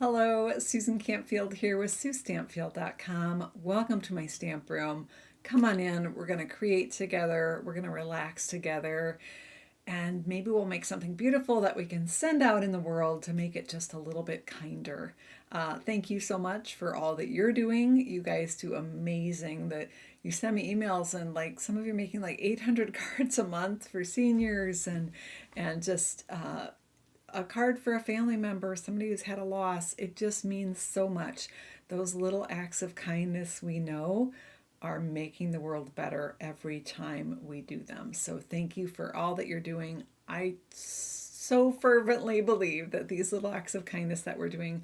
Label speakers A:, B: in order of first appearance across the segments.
A: Hello, Susan Campfield here with SueStampfield.com. Welcome to my stamp room. Come on in. We're going to create together. We're going to relax together. And maybe we'll make something beautiful that we can send out in the world to make it just a little bit kinder. Thank you so much for all that you're doing. You guys do amazing. That you send me emails and like some of you are making like 800 cards a month for seniors and just a card for a family member, somebody who's had a loss. It just means so much. Those little acts of kindness we know are making the world better every time we do them. So thank you for all that you're doing. I so fervently believe that these little acts of kindness that we're doing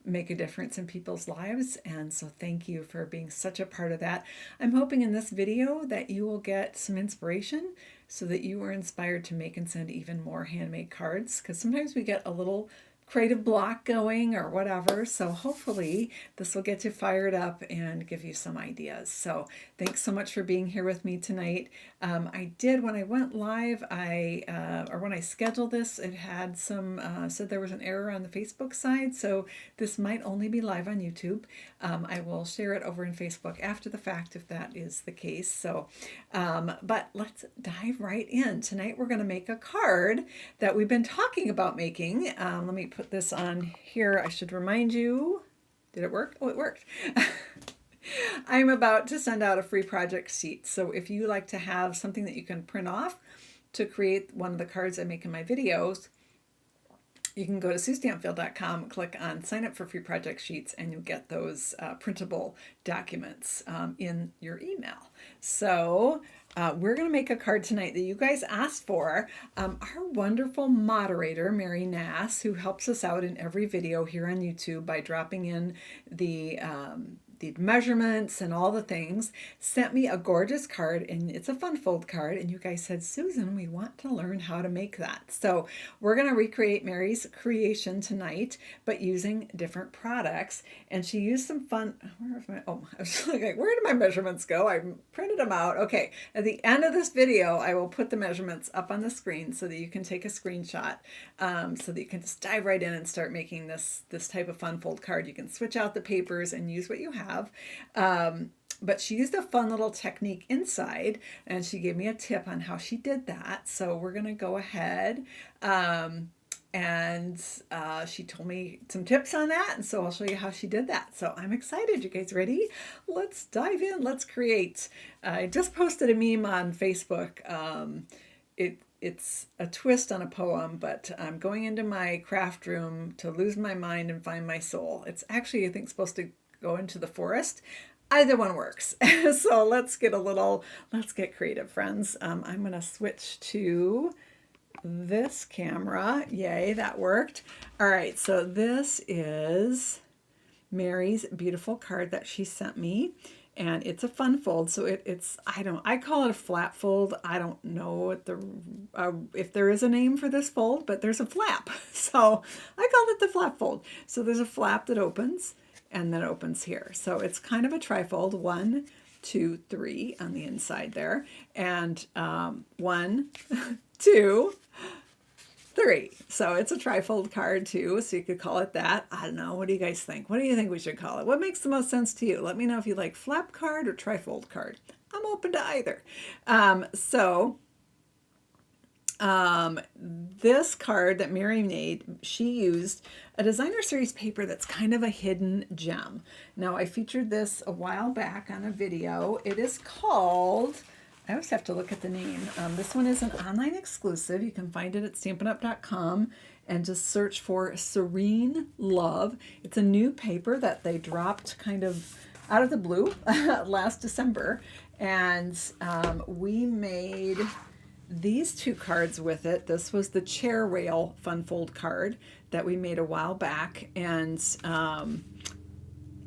A: make a difference in people's lives, and so thank you for being such a part of that. I'm hoping in this video that you will get some inspiration so that you are inspired to make and send even more handmade cards, because sometimes we get a little creative block going or whatever. So hopefully this will get you fired up and give you some ideas. So thanks so much for being here with me tonight. I did, when I went live, or when I scheduled this, it had some, said there was an error on the Facebook side. So this might only be live on YouTube. I will share it over in Facebook after the fact if that is the case. So, but let's dive right in. Tonight we're going to make a card that we've been talking about making. Let me put this on here. I should remind you, did it work? Oh, it worked. I'm about to send out a free project sheet. So if you like to have something that you can print off to create one of the cards I make in my videos, you can go to SueStampfield.com, click on sign up for free project sheets, and you'll get those printable documents in your email. So we're going to make a card tonight that you guys asked for. Our wonderful moderator, Mary Nass, who helps us out in every video here on YouTube by dropping in the measurements and all the things, sent me a gorgeous card, and it's a fun fold card, and you guys said, Susan, we want to learn how to make that. So we're going to recreate Mary's creation tonight, but using different products. And she used some fun, I was like, where did my measurements go? I printed them out. Okay, at the end of this video, I will put the measurements up on the screen so that you can take a screenshot, so that you can just dive right in and start making this type of fun fold card. You can switch out the papers and use what you have. But she used a fun little technique inside, and she gave me a tip on how she did that. So we're going to go ahead, and she told me some tips on that, and so I'll show you how she did that. So I'm excited. You guys ready? Let's dive in. Let's create. I just posted a meme on Facebook. It's a twist on a poem, but I'm going into my craft room to lose my mind and find my soul. It's actually, I think, supposed to go into the forest. Either one works. So let's get creative, friends. I'm going to switch to this camera. Yay, that worked. All right, so this is Mary's beautiful card that she sent me. And it's a fun fold, so I call it a flat fold. I don't know if there is a name for this fold, but there's a flap. So I called it the flap fold. So there's a flap that opens, and then it opens here. So it's kind of a trifold, 1, 2, 3 on the inside there. And 1, 2, 3. So it's a trifold card too, so you could call it that. I don't know. What do you guys think? What do you think we should call it? What makes the most sense to you? Let me know if you like flap card or trifold card. I'm open to either. This card that Mary made, she used a designer series paper that's kind of a hidden gem. Now, I featured this a while back on a video. It is called, I always have to look at the name. This one is an online exclusive. You can find it at StampinUp.com and just search for Serene Love. It's a new paper that they dropped kind of out of the blue last December. And we made these 2 cards with it. This was the chair rail fun fold card that we made a while back, and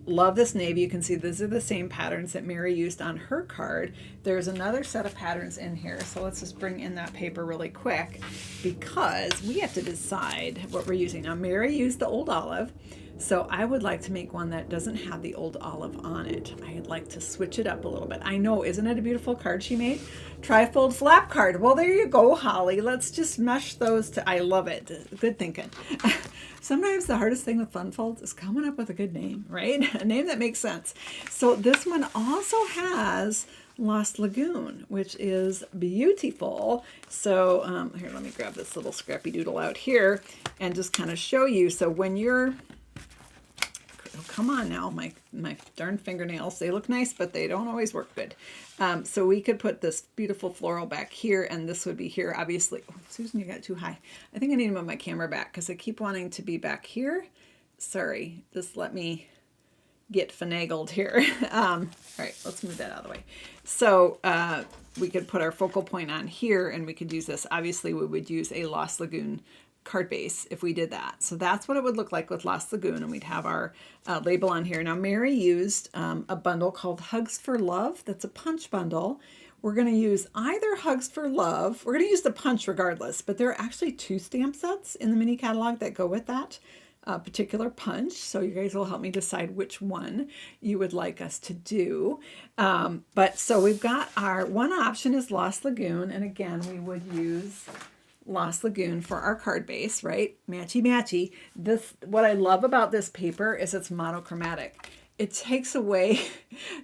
A: love this navy. You can see these are the same patterns that Mary used on her card. There's another set of patterns in here, so let's just bring in that paper really quick because we have to decide what we're using. Now, Mary used the old olive. So I would like to make one that doesn't have the old olive on it. I'd like to switch it up a little bit. I know, isn't it a beautiful card she made? Trifold flap card. Well, there you go, Holly. Let's just mesh those to, I love it. Good thinking. Sometimes the hardest thing with fun folds is coming up with a good name, right? A name that makes sense. So this one also has Lost Lagoon, which is beautiful. So here, let me grab this little scrappy doodle out here and just kind of show you. So when you're, oh, come on now, my darn fingernails, they look nice, but they don't always work good. So we could put this beautiful floral back here, and this would be here, obviously. Oh, Susan, you got too high. I think I need to move my camera back because I keep wanting to be back here. Sorry, just let me get finagled here. All right, let's move that out of the way. So we could put our focal point on here, and we could use this. Obviously, we would use a Lost Lagoon card base if we did that. So that's what it would look like with Lost Lagoon, and we'd have our label on here. Now, Mary used a bundle called Hugs for Love. That's a punch bundle. We're going to use either Hugs for Love. We're going to use the punch regardless, but there are actually 2 stamp sets in the mini catalog that go with that particular punch. So you guys will help me decide which one you would like us to do. But so we've got our one option is Lost Lagoon. And again, we would use Lost Lagoon for our card base, right? Matchy matchy. This, what I love about this paper is it's monochromatic. It takes away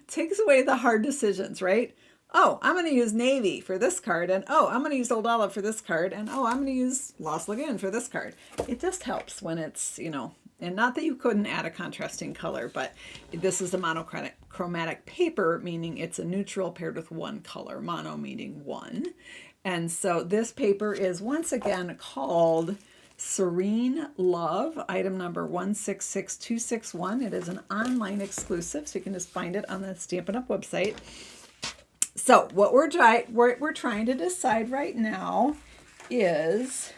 A: the hard decisions, right? Oh, I'm going to use navy for this card, and oh, I'm going to use old olive for this card, and oh, I'm going to use Lost Lagoon for this card. It just helps when it's, you know, and not that you couldn't add a contrasting color, but this is a monochromatic paper, meaning it's a neutral paired with one color, mono meaning one. And so this paper is once again called Serene Love, item number 166261. It is an online exclusive, so you can just find it on the Stampin' Up! Website. So what we're trying to decide right now is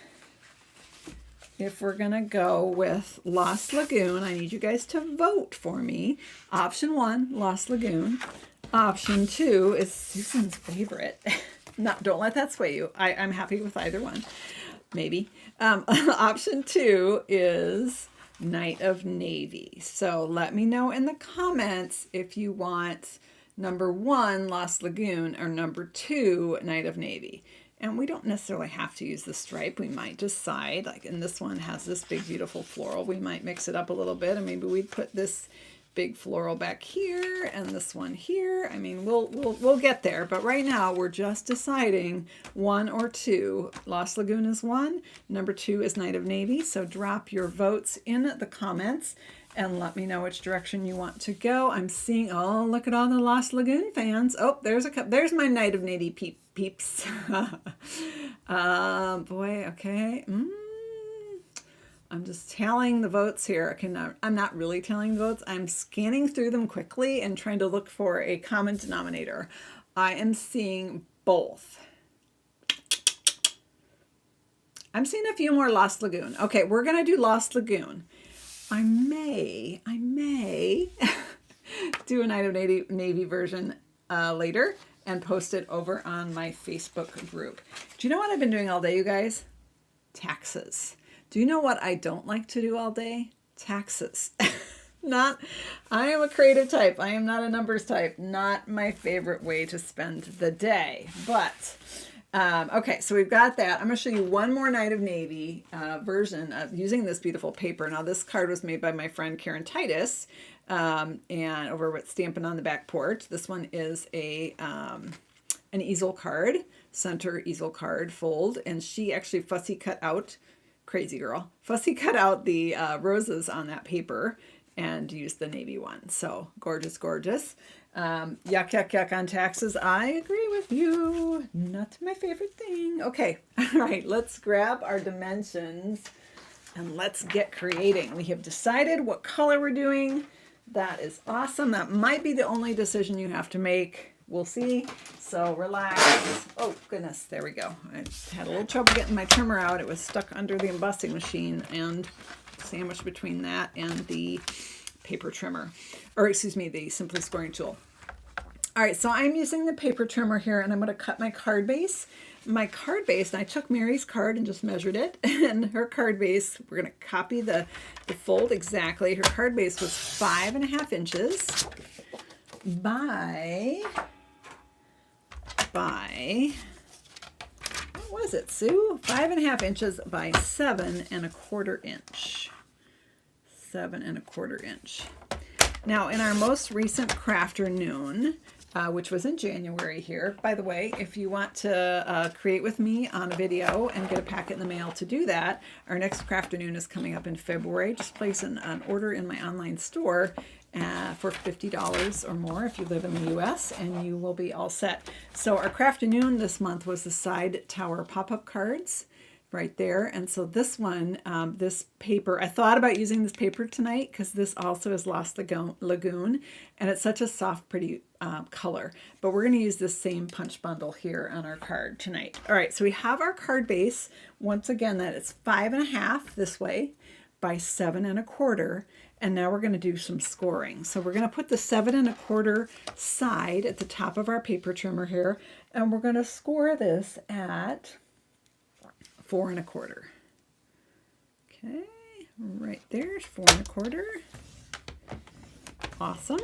A: if we're going to go with Lost Lagoon. I need you guys to vote for me. Option 1, Lost Lagoon. Option 2 is Susan's favorite. No, don't let that sway you. I'm happy with either one. Maybe. Option 2 is Night of Navy. So let me know in the comments if you want number 1, Lost Lagoon, or number 2, Night of Navy. And we don't necessarily have to use the stripe. We might decide, like in this one has this big, beautiful floral. We might mix it up a little bit, and maybe we'd put this big floral back here and this one here. I mean, we'll get there. But right now, we're just deciding 1 or 2. Lost Lagoon is 1. Number 2 is Night of Navy. So drop your votes in the comments and let me know which direction you want to go. I'm seeing, oh, look at all the Lost Lagoon fans. Oh, there's my Night of Navy peeps. Boy, okay. I'm just tallying the votes here. I'm not really tallying the votes. I'm scanning through them quickly and trying to look for a common denominator. I am seeing both. I'm seeing a few more Lost Lagoon. Okay, we're going to do Lost Lagoon. I may do a Night of Navy version later and post it over on my Facebook group. Do you know what I've been doing all day, you guys? Taxes. Do you know what I don't like to do all day? Taxes. I am a creative type. I am not a numbers type. Not my favorite way to spend the day. But okay, so we've got that. I'm going to show you one more Night of Navy version of using this beautiful paper. Now, this card was made by my friend Karen Titus, and over at Stampin' on the Back Porch. This one is an easel card, center easel card fold, and she actually fussy cut out, crazy girl, fussy cut out the roses on that paper and used the navy one. So gorgeous, gorgeous. Yuck, yuck, yuck on taxes. I agree with you. Not my favorite thing. Okay. All right. Let's grab our dimensions and let's get creating. We have decided what color we're doing. That is awesome. That might be the only decision you have to make. We'll see. So relax. Oh, goodness. There we go. I had a little trouble getting my trimmer out. It was stuck under the embossing machine and sandwiched between that and the paper trimmer, or excuse me, the Simply Scoring tool. All right, so I'm using the paper trimmer here, and I'm going to cut my card base my card base, and I took Mary's card and just measured it, and her card base, we're going to copy the fold exactly. Her card base was 5.5 inches by, what was it, Sue? 5.5 inches by 7.25 inch. 7.25 inch. Now, in our most recent Crafternoon, which was in January here. By the way, if you want to create with me on a video and get a packet in the mail to do that, our next Crafternoon is coming up in February. Just place an order in my online store for $50 or more if you live in the US, and you will be all set. So our Crafternoon this month was the side tower pop-up cards right there. And so this one, this paper, I thought about using this paper tonight because this also is Lost Lagoon, and it's such a soft, pretty color. But we're going to use this same punch bundle here on our card tonight. All right, so we have our card base. Once again, that is 5.5 this way by 7.25. And now we're going to do some scoring. So we're going to put the 7.25 side at the top of our paper trimmer here, and we're going to score this at 4.25. Okay, right there, 4.25. Awesome.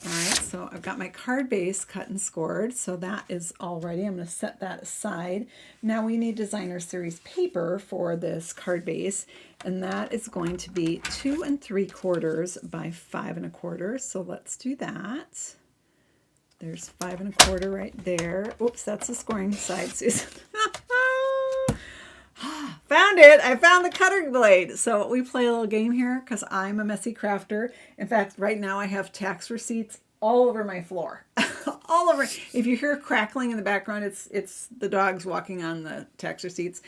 A: All right, so I've got my card base cut and scored, so that is all ready. I'm going to set that aside. Now we need designer series paper for this card base, and that is going to be 2 3/4 by 5.25. So let's do that. There's 5.25 right there. Oops, that's the scoring side, Susan. Found it! I found the cutting blade. So we play a little game here because I'm a messy crafter. In fact, right now I have tax receipts all over my floor. All over. If you hear crackling in the background, it's the dogs walking on the tax receipts.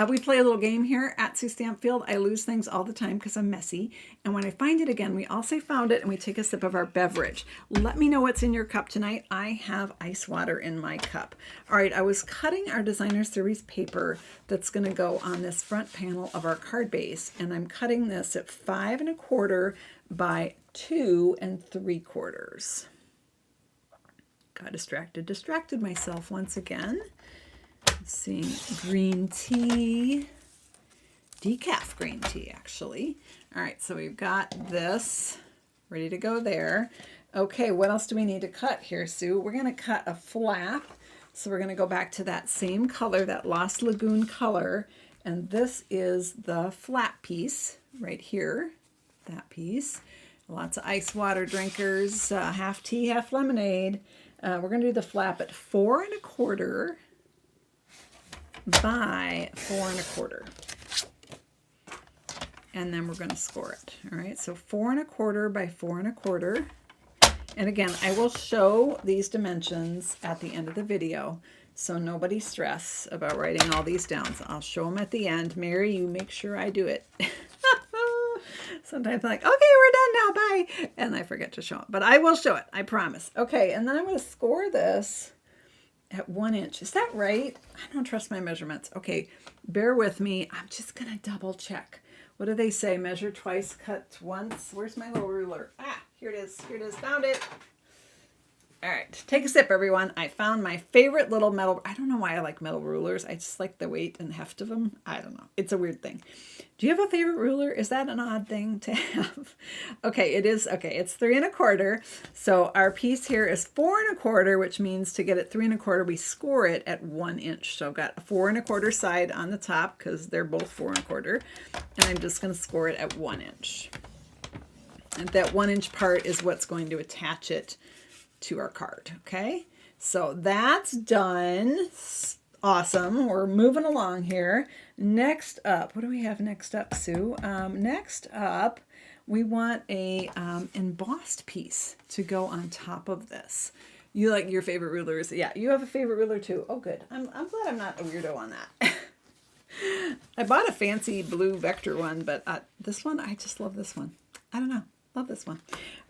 A: We play a little game here at Sue Stampfield. I lose things all the time because I'm messy. And when I find it again, we all say found it, and we take a sip of our beverage. Let me know what's in your cup tonight. I have ice water in my cup. All right, I was cutting our designer series paper that's going to go on this front panel of our card base. And I'm cutting this at 5.25 by 2 3/4. Got distracted myself once again. Let's see, green tea, decaf green tea actually. All right, so we've got this ready to go there. Okay, what else do we need to cut here, Sue? We're going to cut a flap. So we're going to go back to that same color, that Lost Lagoon color, and this is the flap piece right here, that piece. Lots of ice water drinkers, half tea, half lemonade. We're going to do the flap at 4.25 by 4.25. And then we're going to score it. All right, so 4.25 by 4.25. And again, I will show these dimensions at the end of the video, so nobody stress about writing all these down. So I'll show them at the end. Mary, you make sure I do it. Sometimes I'm like, okay, we're done now, bye. And I forget to show it, but I will show it, I promise. Okay, and then I'm going to score this at 1 inch. Is that right? I don't trust my measurements. Okay, bear with me. I'm just going to double check. What do they say? Measure twice, cut once. Where's my little ruler? Ah, here it is. Here it is. Found it. All right, take a sip, everyone. I found my favorite little metal. I don't know why I like metal rulers. I just like the weight and heft of them. I don't know. It's a weird thing. Do you have a favorite ruler? Is that an odd thing to have? Okay, it is. Okay, it's 3.25. So our piece here is 4.25, which means to get it 3.25, we score it at 1 inch. So I've got a 4.25 side on the top because they're both 4.25, and I'm just going to score it at 1 inch. And that 1 inch part is what's going to attach it to our card. Okay, so that's done. Awesome. We're moving along here. Next up, what do we have next up, Sue? Next up, we want a embossed piece to go on top of this. You like your favorite rulers? Yeah, you have a favorite ruler too. Oh, good. I'm glad I'm not a weirdo on that. I bought a fancy blue vector one, but this one, I just love this one. I don't know. Love this one.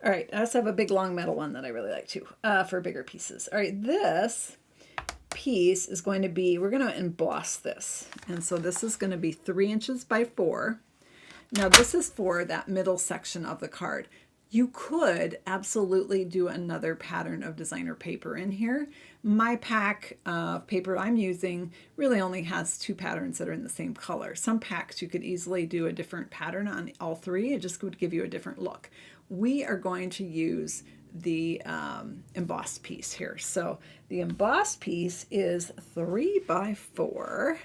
A: All right, I also have a big long metal one that I really like too, for bigger pieces. All right, this piece is going to be, we're going to emboss this. And so this is going to be 3 inches by 4. Now this is for that middle section of the card. You could absolutely do another pattern of designer paper in here. My pack of paper I'm using really only has 2 patterns that are in the same color. Some packs you could easily do a different pattern on all 3. It just would give you a different look. We are going to use the embossed piece here. So the embossed piece is 3 by 4.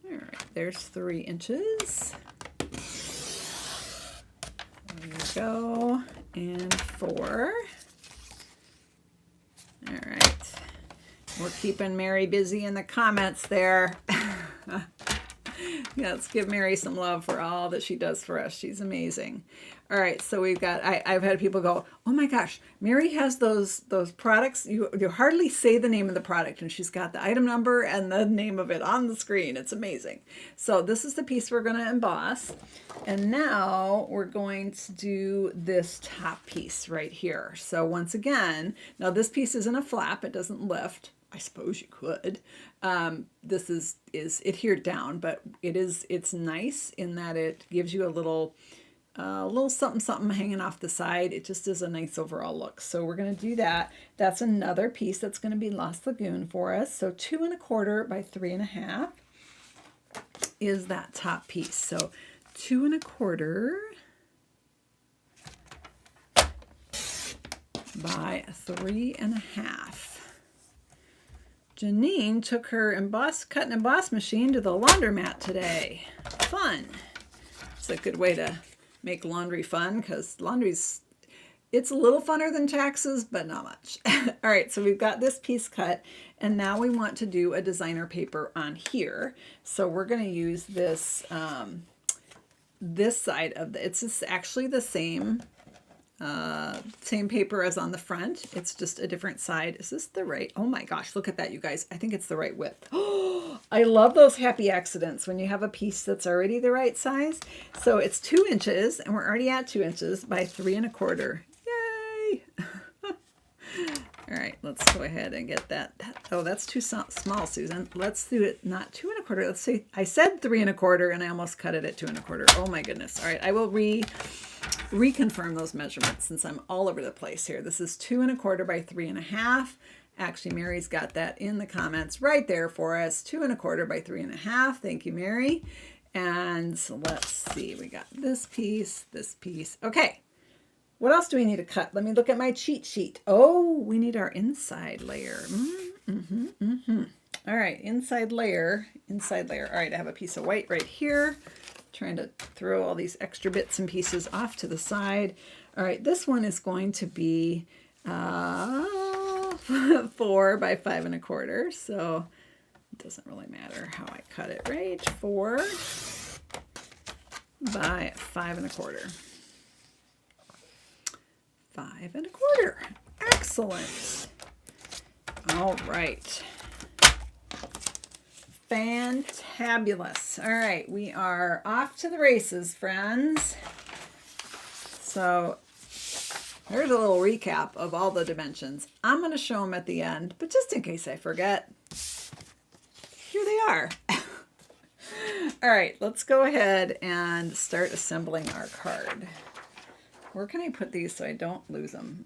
A: All right, there's 3 inches. There you go, and 4. All right, we're keeping Mary busy in the comments there. Yeah, let's give Mary some love for all that she does for us. She's amazing. All right, so we've got, I've had people go, oh my gosh, Mary has those products. You hardly say the name of the product, and she's got the item number and the name of it on the screen. It's amazing. So this is the piece we're going to emboss. And now we're going to do this top piece right here. So once again, now this piece isn't a flap. It doesn't lift. I suppose you could. This is adhered down, but it's nice in that it gives you a little something hanging off the side. It just is a nice overall look. So we're going to do that. That's another piece that's going to be Lost Lagoon for us. So 2 1/4 by 3 1/2 is that top piece. So 2 1/4 by 3 1/2. Janine took her cut and emboss machine to the laundromat today. Fun. It's a good way to make laundry fun, because it's a little funner than taxes, but not much. All right, so we've got this piece cut, and now we want to do a designer paper on here. So we're going to use this this side of it's actually the same paper as on the front. It's just a different side. Is this the right? Oh my gosh, look at that, you guys. I think it's the right width. Oh, I love those happy accidents when you have a piece that's already the right size. So it's 2 inches, and we're already at 2 inches by 3 1/4. Yay! All right, let's go ahead and get that. Oh, that's too small, Susan. Let's do it not 2 1/4. Let's see. I said 3 1/4, and I almost cut it at 2 1/4. Oh my goodness. All right, I will reconfirm those measurements since I'm all over the place here. This is 2 1/4 by 3 1/2. Actually, Mary's got that in the comments right there for us. 2 1/4 by 3 1/2. Thank you, Mary. And so let's see. We got this piece, this piece. Okay. What else do we need to cut? Let me look at my cheat sheet. Oh, we need our inside layer. All right, inside layer. All right, I have a piece of white right here. Trying to throw all these extra bits and pieces off to the side. All right, this one is going to be 4 by 5 1/4. So it doesn't really matter how I cut it, right? 4 by 5 1/4. 5 1/4. Excellent. All right. Fantabulous. All right, we are off to the races, friends. So here's a little recap of all the dimensions. I'm going to show them at the end, but just in case I forget, here they are. All right, let's go ahead and start assembling our card. Where can I put these so I don't lose them?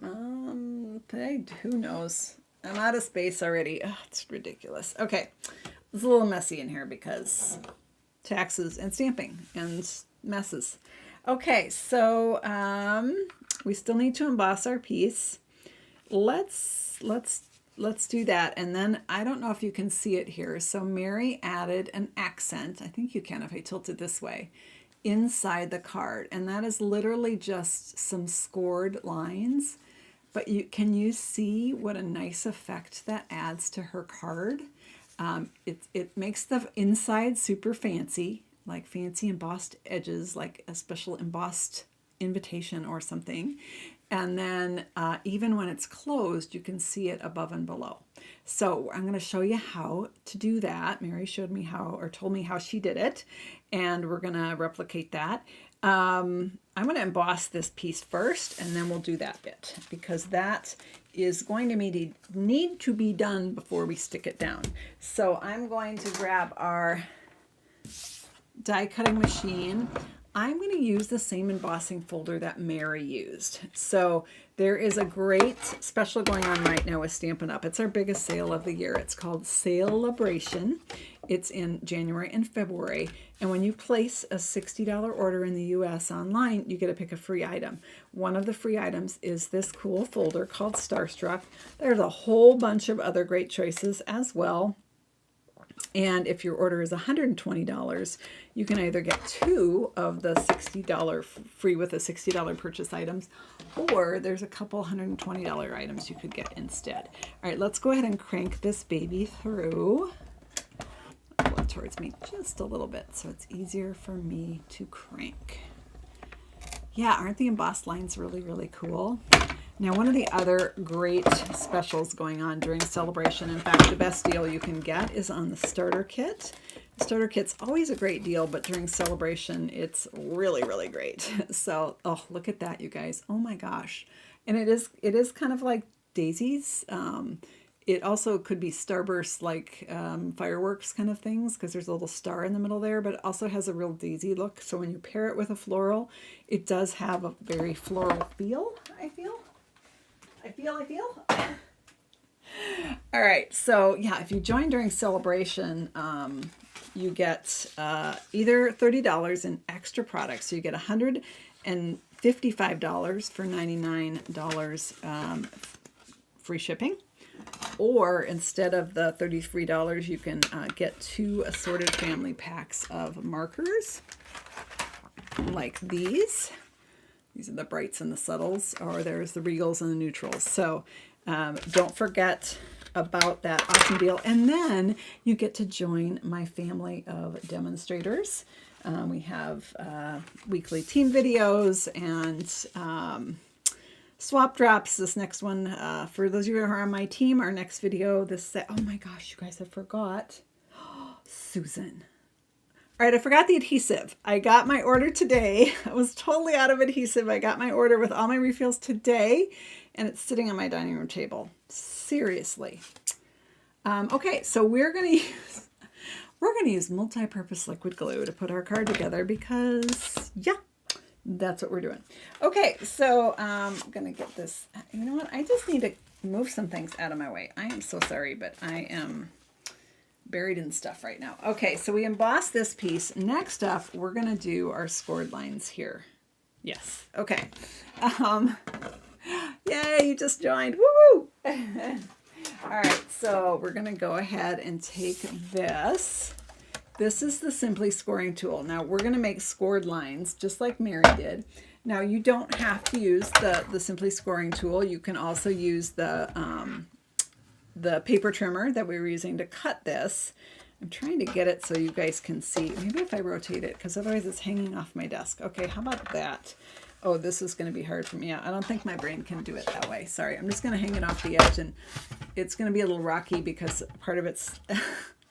A: Who knows? I'm out of space already. Oh, it's ridiculous. Okay, it's a little messy in here because taxes and stamping and messes. Okay, so we still need to emboss our piece. Let's do that, and then I don't know if you can see it here. So Mary added an accent. I think you can if I tilt it this way. Inside the card, and that is literally just some scored lines, but can you see what a nice effect that adds to her card? It makes the inside super fancy, like fancy embossed edges, like a special embossed invitation or something, and then even when it's closed, you can see it above and below. So I'm going to show you how to do that. Mary showed me how, or told me how she did it, and we're going to replicate that. I'm going to emboss this piece first, and then we'll do that bit, because that is going to need to be done before we stick it down. So I'm going to grab our die cutting machine. I'm going to use the same embossing folder that Mary used. So there is a great special going on right now with Stampin' Up. It's our biggest sale of the year. It's called Sale-labration. It's in January and February. And when you place a $60 order in the US online, you get to pick a free item. One of the free items is this cool folder called Starstruck. There's a whole bunch of other great choices as well. And if your order is $120, you can either get 2 of the $60 free with the $60 purchase items, or there's a couple $120 items you could get instead. All right, let's go ahead and crank this baby through. Pull it towards me just a little bit so it's easier for me to crank. Yeah, aren't the embossed lines really, really cool? Now, one of the other great specials going on during Celebration, in fact, the best deal you can get is on the starter kit. The starter kit's always a great deal, but during Celebration, it's really, really great. So, oh, look at that, you guys. Oh my gosh. And it is kind of like daisies. It also could be starburst, like fireworks kind of things, because there's a little star in the middle there, but it also has a real daisy look. So when you pair it with a floral, it does have a very floral feel, I feel. All right, so yeah, if you join during Celebration, you get either $30 in extra products. So you get $155 for $99 free shipping. Or instead of the $33, you can get 2 assorted family packs of markers like these. These are the brights and the subtles, or there's the regals and the neutrals. So don't forget about that awesome deal. And then you get to join my family of demonstrators. We have weekly team videos and swap drops. This next one, for those of you who are on my team, our next video, oh my gosh, you guys, I forgot. Susan. All right, I forgot the adhesive. I got my order today. I was totally out of adhesive. I got my order with all my refills today, and it's sitting on my dining room table. Seriously. Okay, so we're gonna use multi-purpose liquid glue to put our card together because, yeah, that's what we're doing. Okay, so I'm gonna get this. You know what? I just need to move some things out of my way. I am so sorry, but I am buried in stuff right now. Okay, so we embossed this piece. Next up, we're gonna do our scored lines here. Yes, okay. Yay, you just joined, woo-woo! All right, so we're gonna go ahead and take this. This is the Simply Scoring Tool. Now we're gonna make scored lines just like Mary did. Now you don't have to use the Simply Scoring Tool. You can also use the paper trimmer that we were using to cut this. I'm trying to get it so you guys can see. Maybe if I rotate it, because otherwise it's hanging off my desk. Okay, how about that? Oh, this is going to be hard for me. I don't think my brain can do it that way. Sorry, I'm just going to hang it off the edge, and it's going to be a little rocky because part of it's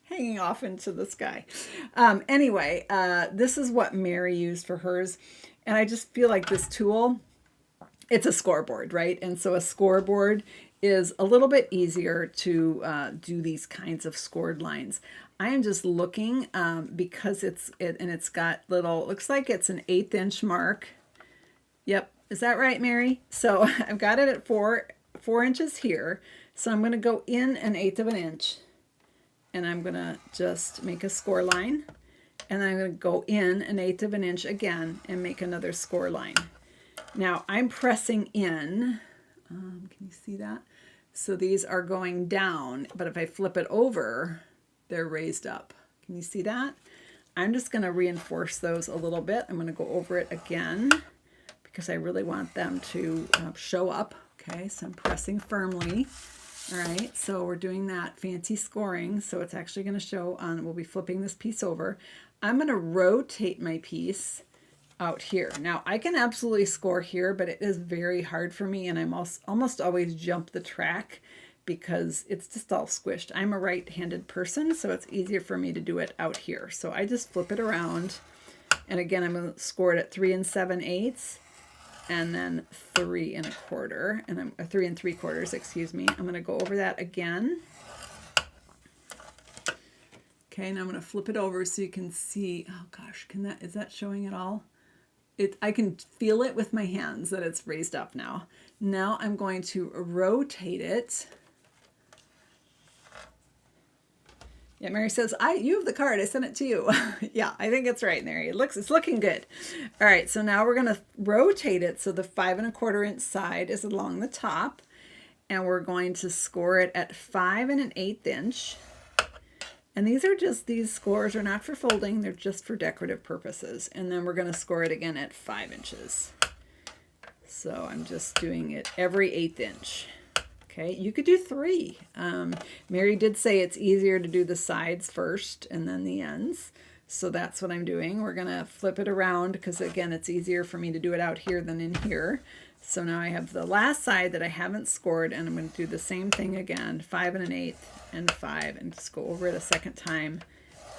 A: hanging off into the sky. Anyway, this is what Mary used for hers, and I just feel like this tool, it's a scoreboard, right? And so a scoreboard is a little bit easier to do these kinds of scored lines. I am just looking because it's got little, looks like it's an 1/8 inch mark. Yep, is that right, Mary? So I've got it at 4 inches here. So I'm going to go in 1/8 of an inch, and I'm going to just make a score line, and I'm going to go in 1/8 of an inch again and make another score line. Now I'm pressing in. Can you see that? So these are going down, but if I flip it over, they're raised up. Can you see that? I'm just going to reinforce those a little bit. I'm going to go over it again because I really want them to show up. Okay, so I'm pressing firmly. All right, so we're doing that fancy scoring. So it's actually going to show on, we'll be flipping this piece over. I'm going to rotate my piece out here. Now I can absolutely score here, but it is very hard for me, and I'm almost always jump the track because it's just all squished. I'm a right-handed person, so it's easier for me to do it out here. So I just flip it around, and again I'm going to score it at 3 7/8, and then 3 1/4, and I'm 3 3/4. Excuse me. I'm going to go over that again. Okay, now I'm going to flip it over so you can see. Oh gosh, is that showing it all? I can feel it with my hands that it's raised up now. Now I'm going to rotate it. Yeah, Mary says, you have the card. I sent it to you. Yeah, I think it's right, Mary. It's looking good. All right, so now we're going to rotate it so the 5 1/4 inch side is along the top, and we're going to score it at 5 1/8 inch. And these scores are not for folding, they're just for decorative purposes. And then we're going to score it again at 5 inches. So I'm just doing it every 1/8 inch. Okay, you could do 3. Mary did say it's easier to do the sides first and then the ends. So that's what I'm doing. We're going to flip it around because, again, it's easier for me to do it out here than in here. So now I have the last side that I haven't scored, and I'm going to do the same thing again, 5 1/8 and 5, and just go over it a second time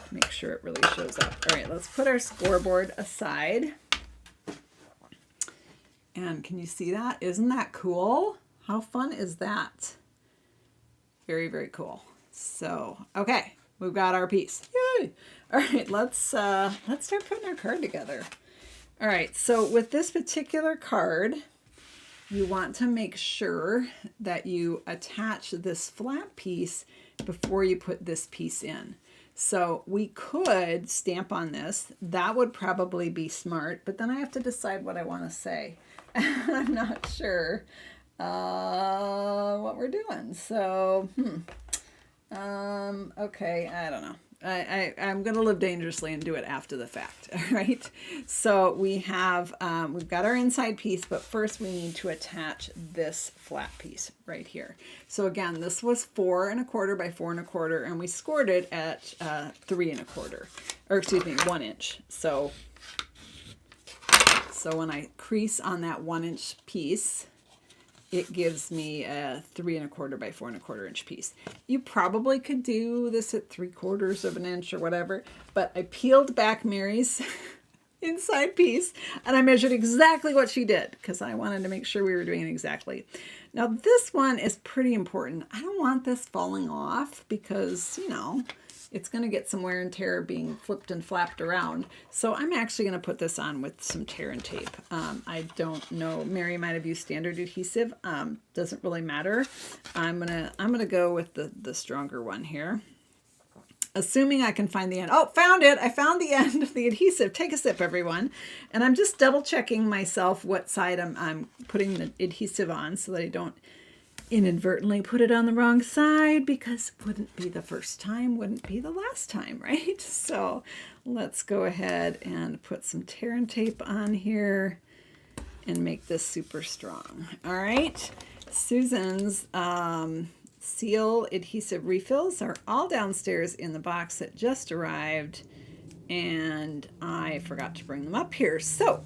A: to make sure it really shows up. All right, let's put our scoreboard aside. And can you see that? Isn't that cool? How fun is that? Very, very cool. So, okay, we've got our piece. Yay! All right, let's start putting our card together. All right, so with this particular card, you want to make sure that you attach this flat piece before you put this piece in. So we could stamp on this. That would probably be smart, but then I have to decide what I want to say. I'm not sure what we're doing. So, okay, I don't know. I'm going to live dangerously and do it after the fact. All right. So we have, we've got our inside piece, but first we need to attach this flat piece right here. So again, this was 4 1/4 by 4 1/4, and we scored it at 3 1/4, or excuse me, 1 inch. So when I crease on that 1 inch piece, it gives me a 3 1/4 by 4 1/4 inch piece. You probably could do this at 3/4 of an inch or whatever, but I peeled back Mary's inside piece and I measured exactly what she did because I wanted to make sure we were doing it exactly. Now this one is pretty important. I don't want this falling off because, you know, it's going to get some wear and tear being flipped and flapped around. So I'm actually going to put this on with some tear and tape. I don't know. Mary might have used standard adhesive. Doesn't really matter. I'm gonna go with the stronger one here. Assuming I can find the end. Oh, found it. I found the end of the adhesive. Take a sip, everyone. And I'm just double checking myself what side I'm putting the adhesive on so that I don't inadvertently put it on the wrong side, because wouldn't be the first time, wouldn't be the last time, right? So let's go ahead and put some tear and tape on here and make this super strong. All right, Susan's seal adhesive refills are all downstairs in the box that just arrived, and I forgot to bring them up here. So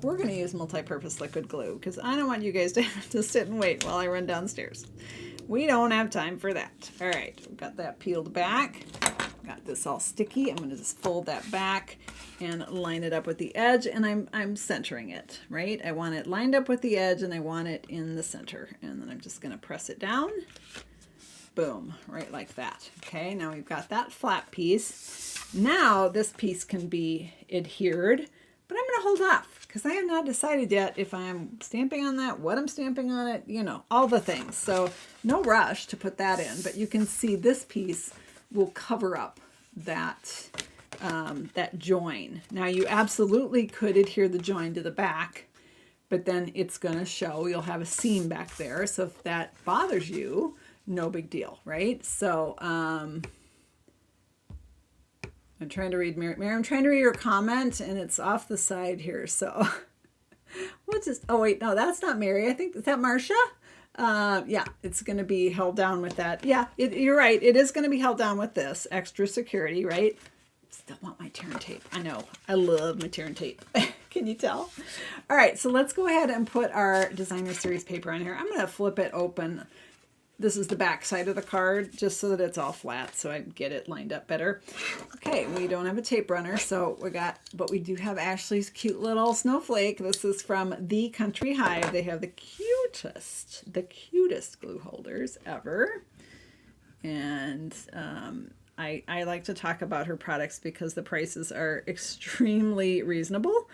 A: we're going to use multi-purpose liquid glue because I don't want you guys to have to sit and wait while I run downstairs. We don't have time for that. All right, we've got that peeled back. Got this all sticky. I'm going to just fold that back and line it up with the edge, and I'm centering it, right? I want it lined up with the edge, and I want it in the center. And then I'm just going to press it down. Boom, right like that. Okay, now we've got that flat piece. Now this piece can be adhered, but I'm going to hold off because I have not decided yet if I'm stamping on that, what I'm stamping on it, you know, all the things. So no rush to put that in, but you can see this piece will cover up that, that join. Now you absolutely could adhere the join to the back, but then it's going to show, you'll have a seam back there. So if that bothers you, no big deal, right? So I'm trying to read Mary. I'm trying to read your comment, and it's off the side here. So we'll just, oh wait, no, that's not Mary. I think, is that Marcia? Yeah, it's going to be held down with that. Yeah, you're right. It is going to be held down with this extra security, right? Still want my tear and tape. I know. I love my tear and tape. Can you tell? All right, so let's go ahead and put our designer series paper on here. I'm going to flip it open. This is the back side of the card, just so that it's all flat, so I get it lined up better. Okay, we don't have a tape runner, so but we do have Ashley's cute little snowflake. This is from The Country Hive. They have the cutest glue holders ever. And I like to talk about her products because the prices are extremely reasonable.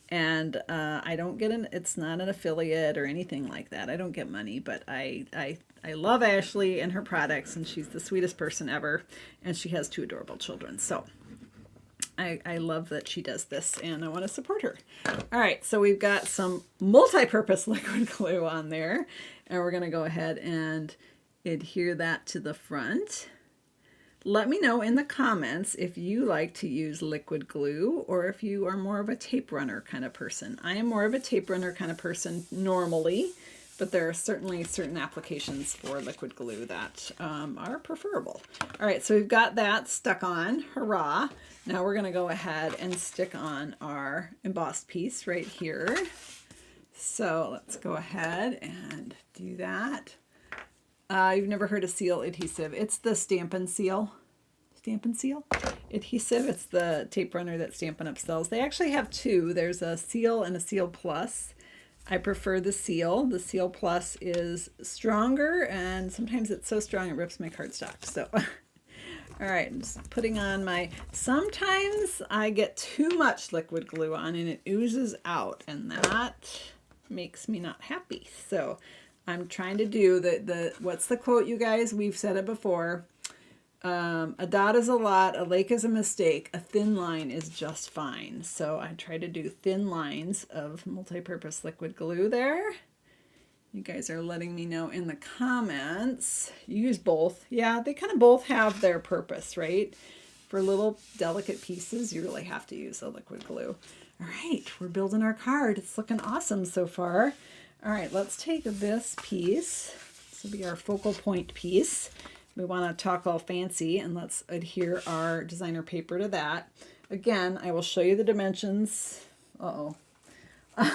A: And I don't get it's not an affiliate or anything like that. I don't get money, but I love Ashley and her products, and she's the sweetest person ever, and she has 2 adorable children. So I love that she does this, and I want to support her. All right, so we've got some multi-purpose liquid glue on there, and we're going to go ahead and adhere that to the front. Let me know in the comments if you like to use liquid glue or if you are more of a tape runner kind of person. I am more of a tape runner kind of person normally, but there are certainly certain applications for liquid glue that are preferable. All right, so we've got that stuck on. Hurrah. Now we're going to go ahead and stick on our embossed piece right here. So let's go ahead and do that. You've never heard of seal adhesive. It's the Stampin' Seal. Stampin' Seal adhesive. It's the tape runner that Stampin' Up sells. They actually have 2. There's a Seal and a Seal Plus. I prefer the Seal. The Seal Plus is stronger, and sometimes it's so strong it rips my cardstock. So, all right, I'm just putting on my, sometimes I get too much liquid glue on and it oozes out, and that makes me not happy. So I'm trying to do what's the quote, you guys? We've said it before. A dot is a lot, a lake is a mistake, a thin line is just fine. So I try to do thin lines of multi-purpose liquid glue there. You guys are letting me know in the comments. Use both. Yeah, they kind of both have their purpose, right? For little delicate pieces, you really have to use a liquid glue. All right, we're building our card. It's looking awesome so far. All right, let's take this piece. This will be our focal point piece. We want to talk all fancy, and let's adhere our designer paper to that. Again, I will show you the dimensions. Uh-oh. I'm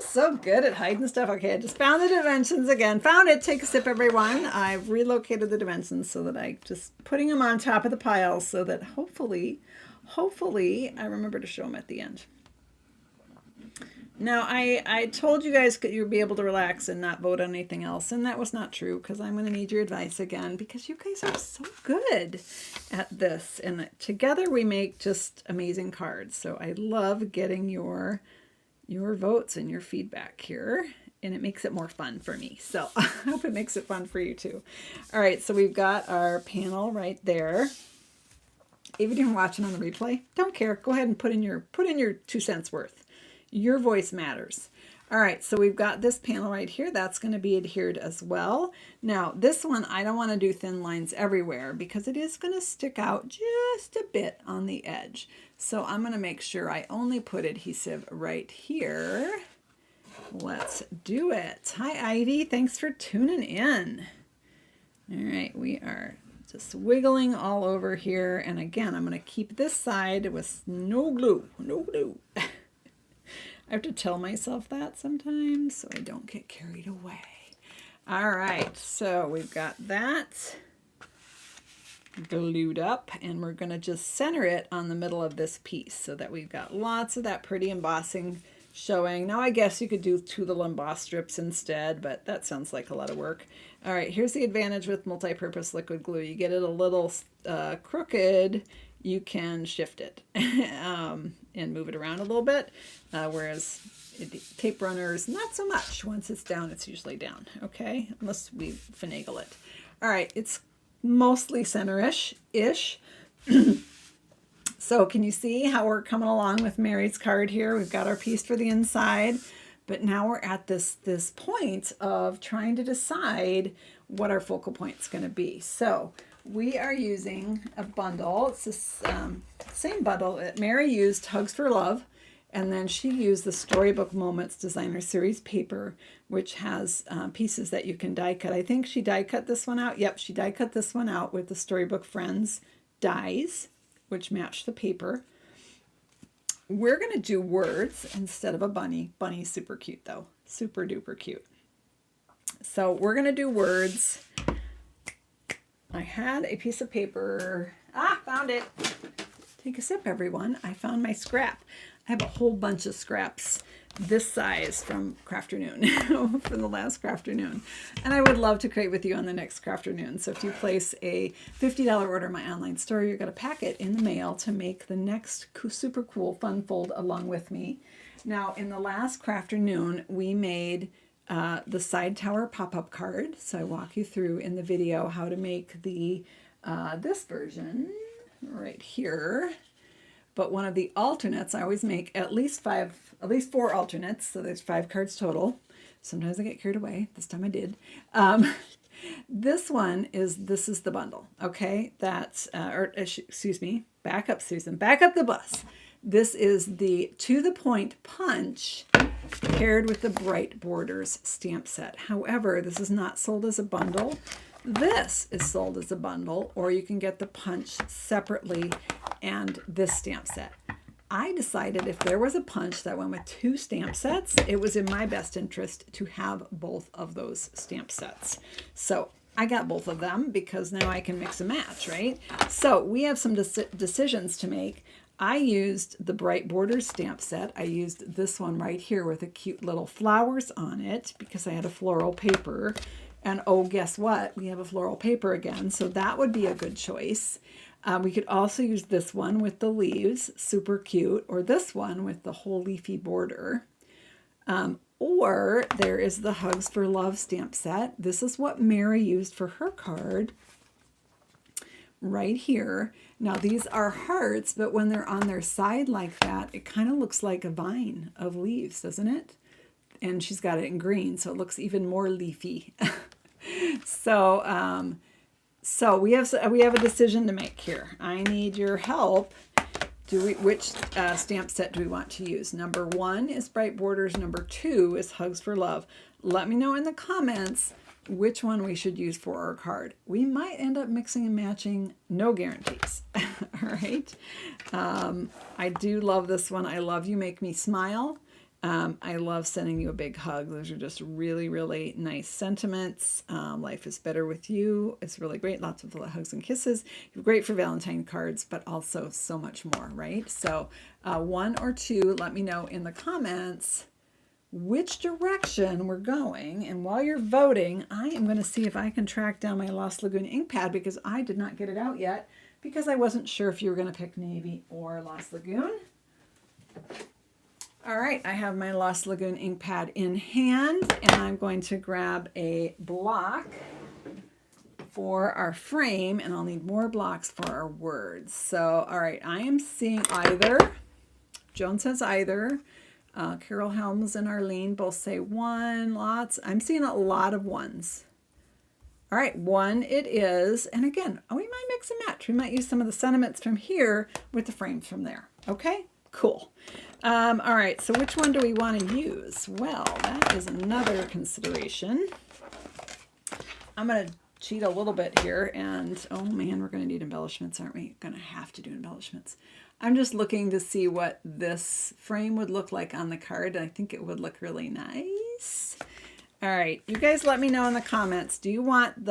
A: so good at hiding stuff. Okay, I just found the dimensions again. Found it. Take a sip, everyone. I've relocated the dimensions so that I just putting them on top of the pile so that hopefully I remember to show them at the end. Now, I told you guys you'd be able to relax and not vote on anything else, and that was not true, because I'm going to need your advice again, because you guys are so good at this, and together we make just amazing cards. So I love getting your votes and your feedback here, and it makes it more fun for me. So I hope it makes it fun for you too. All right, so we've got our panel right there. Even if you're watching on the replay, don't care. Go ahead and put in your 2 cents worth. Your voice matters. All right, so we've got this panel right here. That's going to be adhered as well. Now, this one, I don't want to do thin lines everywhere because it is going to stick out just a bit on the edge. So I'm going to make sure I only put adhesive right here. Let's do it. Hi, Ivy. Thanks for tuning in. All right, we are just wiggling all over here. And again, I'm going to keep this side with no glue, no glue. I have to tell myself that sometimes so I don't get carried away. All right, so we've got that glued up, and we're going to just center it on the middle of this piece so that we've got lots of that pretty embossing showing. Now, I guess you could do 2 little emboss strips instead, but that sounds like a lot of work. All right, here's the advantage with multi-purpose liquid glue. You get it a little crooked, you can shift it and move it around a little bit, whereas tape runners, not so much. Once it's down, it's usually down, okay? Unless we finagle it. All right, it's mostly center-ish. So can you see how we're coming along with Mary's card here? We've got our piece for the inside, but now we're at this point of trying to decide what our focal point is going to be. So we are using a bundle. It's this same bundle that Mary used, Hugs for Love, and then she used the Storybook Moments Designer Series paper, which has pieces that you can die cut. I think she die cut this one out. Yep, she die cut this one out with the Storybook Friends dies, which match the paper. We're going to do words instead of a bunny. Bunny's super cute though. Super duper cute. So we're going to do words. I had a piece of paper. Found it. Take a sip, everyone. I found my scrap. I have a whole bunch of scraps this size from Crafternoon, from the last Crafternoon. And I would love to create with you on the next Crafternoon. So if you place a $50 order in my online store, you're going to pack it in the mail to make the next super cool fun fold along with me. Now, in the last Crafternoon, we made the side tower pop-up card. So I walk you through in the video how to make the this version right here. But one of the alternates, I always make at least 4 alternates. So there's 5 cards total. Sometimes I get carried away. This time I did. This is the bundle. Okay, that's excuse me. Back up, Susan. Back up the bus. This is the To the Point punch paired with the Bright Borders stamp set. However, this is not sold as a bundle. This is sold as a bundle, or you can get the punch separately and this stamp set. I decided if there was a punch that went with 2 stamp sets, it was in my best interest to have both of those stamp sets. So I got both of them because now I can mix and match, right? So we have some decisions to make. I used the Bright Borders stamp set. I used this one right here with the cute little flowers on it because I had a floral paper. And oh, guess what? We have a floral paper again, so that would be a good choice. We could also use this one with the leaves, super cute, or this one with the whole leafy border. Or there is the Hugs for Love stamp set. This is what Mary used for her card right here. Now these are hearts, but when they're on their side like that, it kind of looks like a vine of leaves, doesn't it? And she's got it in green, so it looks even more leafy. So we have a decision to make here. I need your help. Which stamp set do we want to use? Number 1 is Bright Borders. Number 2 is Hugs for Love. Let me know in the comments which one we should use for our card. We might end up mixing and matching. No guarantees. All right. I do love this one. I love You Make Me Smile. I love sending you a big hug. Those are just really, really nice sentiments. Life is better with you. It's really great. Lots of hugs and kisses. Great for Valentine cards, but also so much more, right? So 1 or 2, let me know in the comments which direction we're going. And while you're voting, I am going to see if I can track down my Lost Lagoon ink pad because I did not get it out yet because I wasn't sure if you were going to pick Navy or Lost Lagoon. All right, I have my Lost Lagoon ink pad in hand, and I'm going to grab a block for our frame, and I'll need more blocks for our words. So, all right, I am seeing either. Joan says either. Carol Helms and Arlene both say 1, lots. I'm seeing a lot of 1s. All right, 1 it is. And again, we might mix and match. We might use some of the sentiments from here with the frames from there. Okay, cool. All right, so which one do we want to use? Well, that is another consideration. I'm going to cheat a little bit here, and oh man, we're going to need embellishments, aren't we? Going to have to do embellishments. I'm just looking to see what this frame would look like on the card. I think it would look really nice. All right, you guys let me know in the comments. Do you want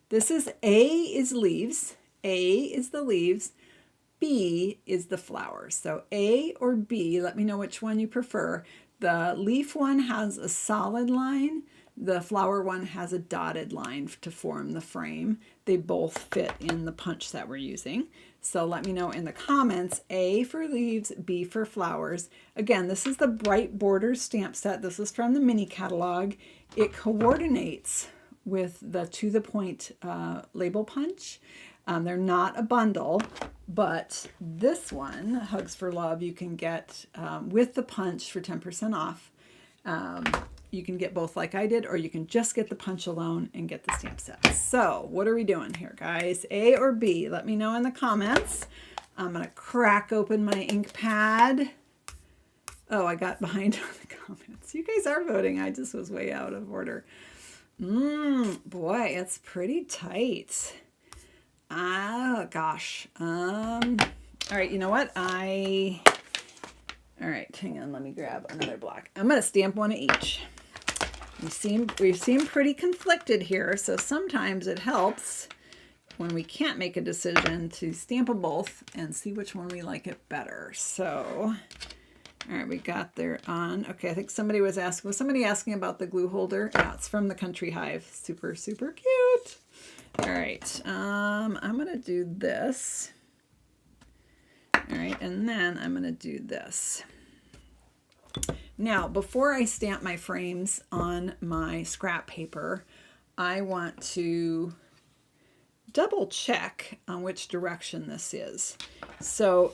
A: this is A is leaves. A is the leaves. B is the flowers. So A or B, let me know which one you prefer. The leaf one has a solid line. The flower one has a dotted line to form the frame. They both fit in the punch that we're using. So let me know in the comments, A for leaves, B for flowers. Again, this is the Bright Borders stamp set. This is from the mini catalog. It coordinates with the To the Point label punch. They're not a bundle, but this one, Hugs for Love, you can get with the punch for 10% off. You can get both like I did, or you can just get the punch alone and get the stamp set. So what are we doing here, guys? A or B? Let me know in the comments. I'm going to crack open my ink pad. Oh, I got behind on the comments. You guys are voting. I just was way out of order. Boy, it's pretty tight. Ah, gosh. All right, you know what? All right, hang on. Let me grab another block. I'm going to stamp one of each. We seem pretty conflicted here, so sometimes it helps when we can't make a decision to stamp them both and see which one we like it better. So, all All right, we got there on. Okay, I think somebody was somebody asking about the glue holder? Yeah, it's from the Country Hive. Super, super cute. All right, I'm gonna do this. All right, and then I'm gonna do this. Now, before I stamp my frames on my scrap paper, I want to double check on which direction this is. So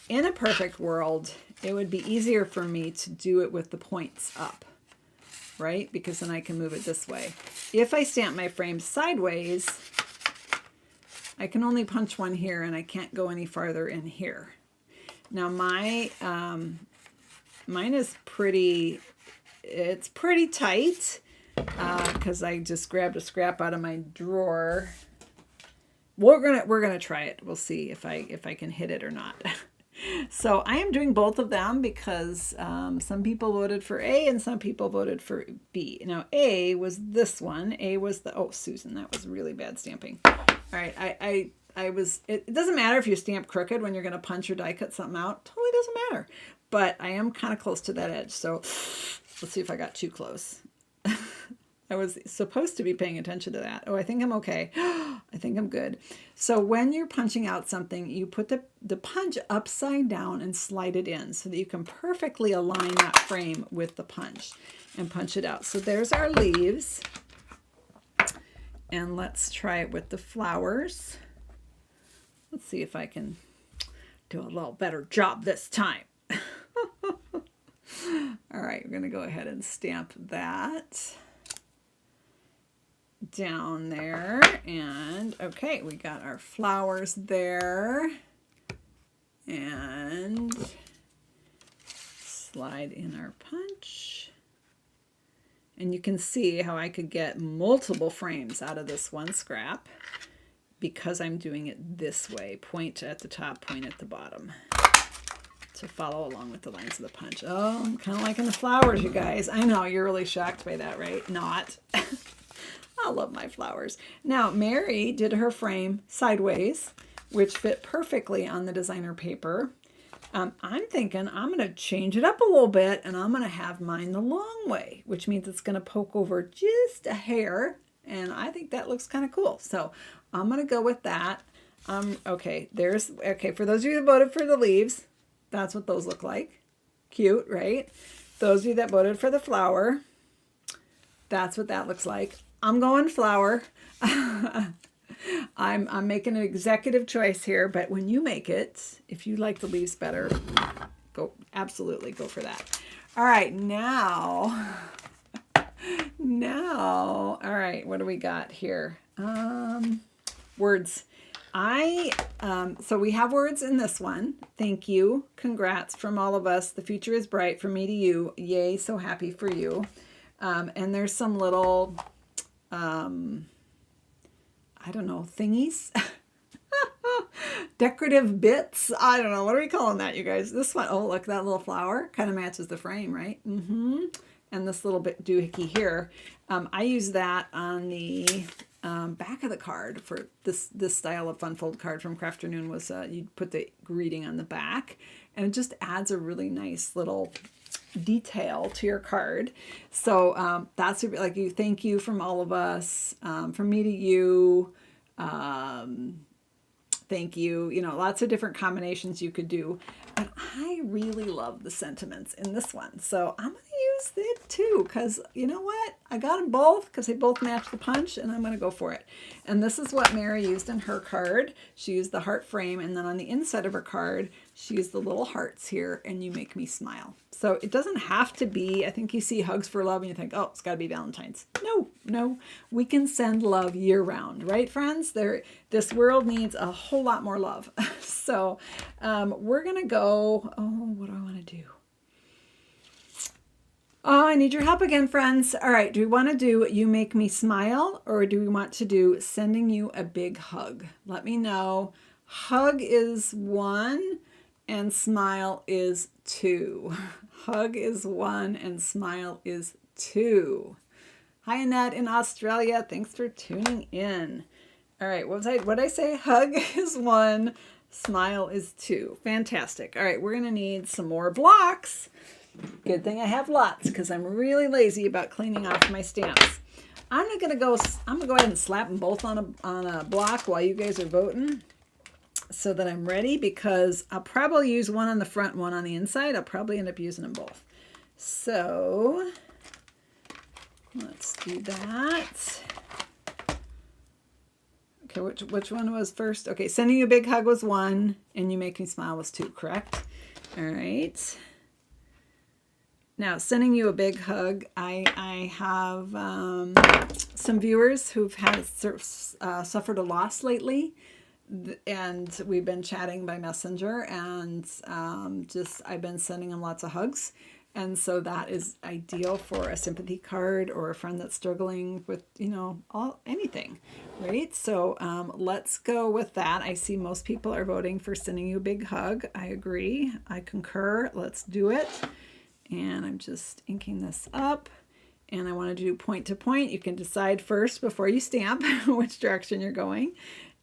A: in a perfect world, it would be easier for me to do it with the points up, right? Because then I can move it this way. If I stamp my frame sideways, I can only punch one here and I can't go any farther in here. Now my mine is it's pretty tight because I just grabbed a scrap out of my drawer. We're gonna try it. We'll see if I can hit it or not. So I am doing both of them because some people voted for A and some people voted for B. Now A was this one. A was oh, Susan, that was really bad stamping. All right, it doesn't matter if you stamp crooked when you're going to punch or die cut something out. Totally doesn't matter. But I am kind of close to that edge, so let's see if I got too close. I was supposed to be paying attention to that. Oh, I think I'm okay. I think I'm good. So when you're punching out something, you put the punch upside down and slide it in so that you can perfectly align that frame with the punch and punch it out. So there's our leaves. And let's try it with the flowers. Let's see if I can do a little better job this time. All right, we're going to go ahead and stamp that down there. And okay, we got our flowers there. And slide in our punch. And you can see how I could get multiple frames out of this one scrap because I'm doing it this way. Point at the top, point at the bottom to follow along with the lines of the punch. Oh, I'm kind of liking the flowers, you guys. I know, you're really shocked by that, right? Not. I love my flowers. Now, Mary did her frame sideways, which fit perfectly on the designer paper. I'm thinking I'm going to change it up a little bit, and I'm going to have mine the long way, which means it's going to poke over just a hair, and I think that looks kind of cool. So I'm going to go with that. Okay, for those of you that voted for the leaves, that's what those look like. Cute, right? Those of you that voted for the flower, that's what that looks like. I'm going flower. I'm making an executive choice here, but when you make it, if you like the leaves better, absolutely go for that. All right, now, all right, what do we got here? Words. So we have words in this one. Thank you. Congrats from all of us. The future is bright from me to you. Yay, so happy for you. And there's some little, I don't know, thingies. Decorative bits. I don't know. What are we calling that, you guys? This one, oh, look, that little flower kind of matches the frame, right? Mm-hmm. And this little bit doohickey here. I use that on the back of the card for this style of fun fold card from Crafternoon was you put the greeting on the back, and it just adds a really nice little detail to your card. So that's like you, thank you from all of us, from me to you, thank you, lots of different combinations you could do. But I really love the sentiments in this one. So I'm going to use it too because you know what? I got them both because they both match the punch, and I'm going to go for it. And this is what Mary used in her card. She used the heart frame, and then on the inside of her card, she used the little hearts here, and you make me smile. So it doesn't have to be, I think you see hugs for love and you think, oh, it's got to be Valentine's. No, we can send love year round, right, friends? This world needs a whole lot more love. So we're going to go, what do I want to do? Oh, I need your help again, friends. All right, do we want to do You Make Me Smile, or do we want to do Sending You a Big Hug? Let me know. Hug is 1 and smile is 2. Hug is 1 and smile is 2. Hi, Annette in Australia. Thanks for tuning in. All right, what did I say? Hug is 1, Smile is 2. Fantastic. All right, we're going to need some more blocks. Good thing I have lots because I'm really lazy about cleaning off my stamps. I'm going to go ahead and slap them both on a block while you guys are voting so that I'm ready, because I'll probably use one on the front, one on the inside. I'll probably end up using them both. So let's do that. Okay, which one was first? Okay, sending you a big hug was 1, and you make me smile was 2, correct? All right. Now, sending you a big hug, I have some viewers who've had suffered a loss lately, and we've been chatting by Messenger, and I've been sending them lots of hugs. And so that is ideal for a sympathy card or a friend that's struggling with, anything, right? So let's go with that. I see most people are voting for sending you a big hug. I agree. I concur. Let's do it. And I'm just inking this up. And I want to do point to point. You can decide first before you stamp which direction you're going.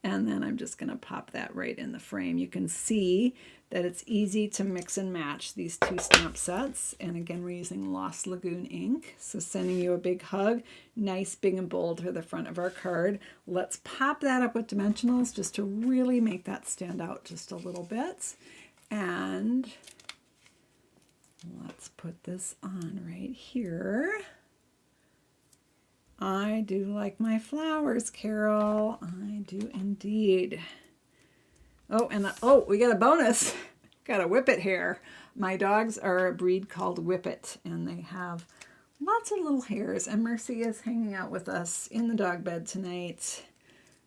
A: And then I'm just going to pop that right in the frame. You can see that it's easy to mix and match these 2 stamp sets. And again, we're using Lost Lagoon ink. So sending you a big hug, nice, big, and bold for the front of our card. Let's pop that up with dimensionals just to really make that stand out just a little bit. And let's put this on right here. I do like my flowers, Carol. I do indeed. Oh, and we got a bonus. Got a Whippet hair. My dogs are a breed called Whippet, and they have lots of little hairs. And Mercy is hanging out with us in the dog bed tonight,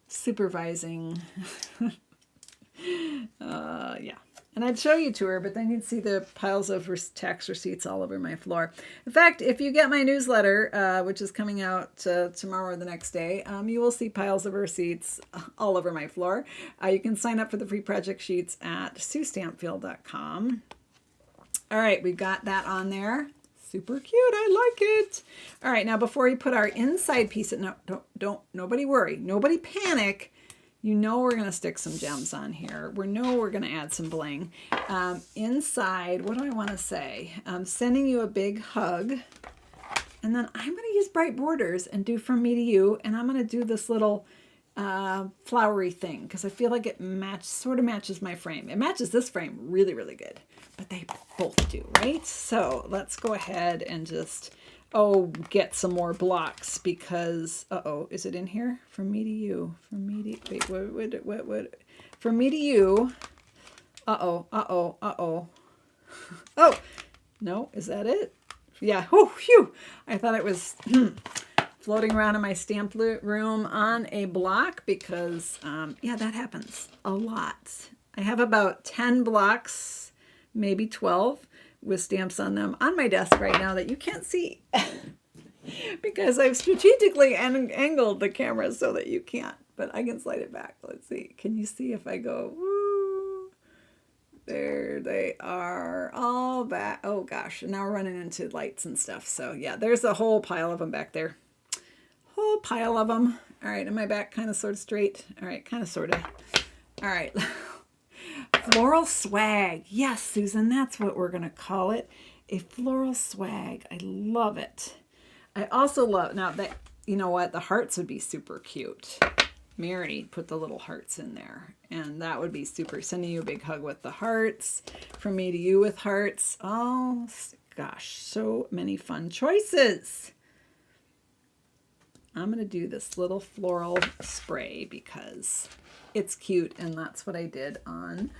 A: supervising. Yeah. And I'd show you to her, but then you'd see the piles of tax receipts all over my floor. In fact, if you get my newsletter, which is coming out tomorrow or the next day, you will see piles of receipts all over my floor. You can sign up for the free project sheets at SueStampfield.com. All right, we've got that on there. Super cute. I like it. All right, now before we put our inside piece, don't nobody worry. Nobody panic. You know we're going to stick some gems on here. We know we're going to add some bling. Inside, what do I want to say? Sending you a big hug. And then I'm going to use bright borders and do From Me to You. And I'm going to do this little flowery thing because I feel like it sort of matches my frame. It matches this frame really, really good. But they both do, right? So let's go ahead and just... get some more blocks because, is it in here? From Me to You. From Me to, wait, what? From Me to You. Oh, no, is that it? Yeah, oh, phew. I thought it was floating around in my stamp room on a block because, yeah, that happens a lot. I have about 10 blocks, maybe 12. With stamps on them on my desk right now that you can't see because I've strategically angled the camera so that you can't, but I can slide it back. Let's see. Can you see if I go, woo? There they are all back. Oh gosh. Now we're running into lights and stuff. So yeah, there's a whole pile of them back there. Whole pile of them. All right. Am I back kind of sort of straight? All right. Kind of sort of. All right. Floral swag. Yes, Susan, that's what we're going to call it. A floral swag. I love it. I also love, now that, you know what, the hearts would be super cute. Mary put the little hearts in there, and that would be super. Sending you a big hug with the hearts. From Me to You with hearts. Oh, gosh, so many fun choices. I'm going to do this little floral spray because it's cute, and that's what I did on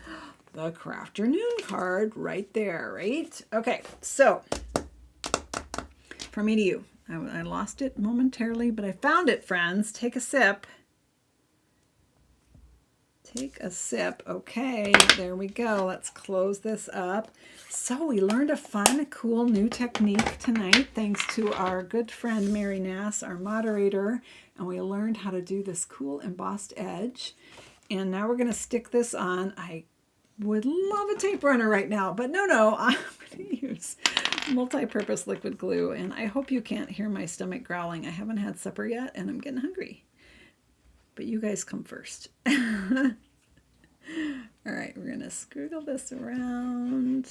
A: the Crafternoon card right there, right? Okay, so From Me to You. I lost it momentarily, but I found it, friends. Take a sip. Take a sip. Okay, there we go. Let's close this up. So we learned a fun, cool new technique tonight, thanks to our good friend Mary Nass, our moderator, and we learned how to do this cool embossed edge. And now we're going to stick this on. I would love a tape runner right now, but no, I'm going to use multi-purpose liquid glue, and I hope you can't hear my stomach growling. I haven't had supper yet, and I'm getting hungry. But you guys come first. All All right, we're going to scribble this around.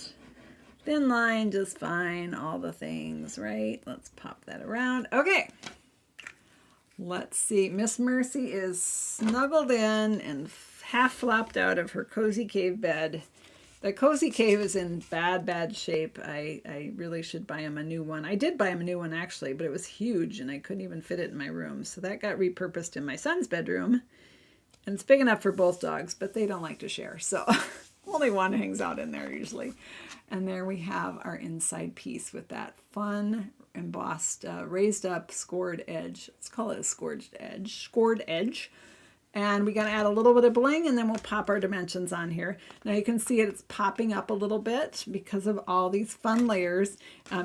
A: Thin line, just fine, all the things, right? Let's pop that around. Okay. Let's see. Miss Mercy is snuggled in and half flopped out of her cozy cave bed. The cozy cave is in bad shape. I really should buy him a new one. I did buy him a new one actually, but it was huge and I couldn't even fit it in my room. So that got repurposed in my son's bedroom. And it's big enough for both dogs, but they don't like to share. So only one hangs out in there usually. And there we have our inside piece with that fun embossed, raised up scored edge. Let's call it a scored edge. And we got to add a little bit of bling and then we'll pop our dimensions on here. Now you can see it's popping up a little bit because of all these fun layers.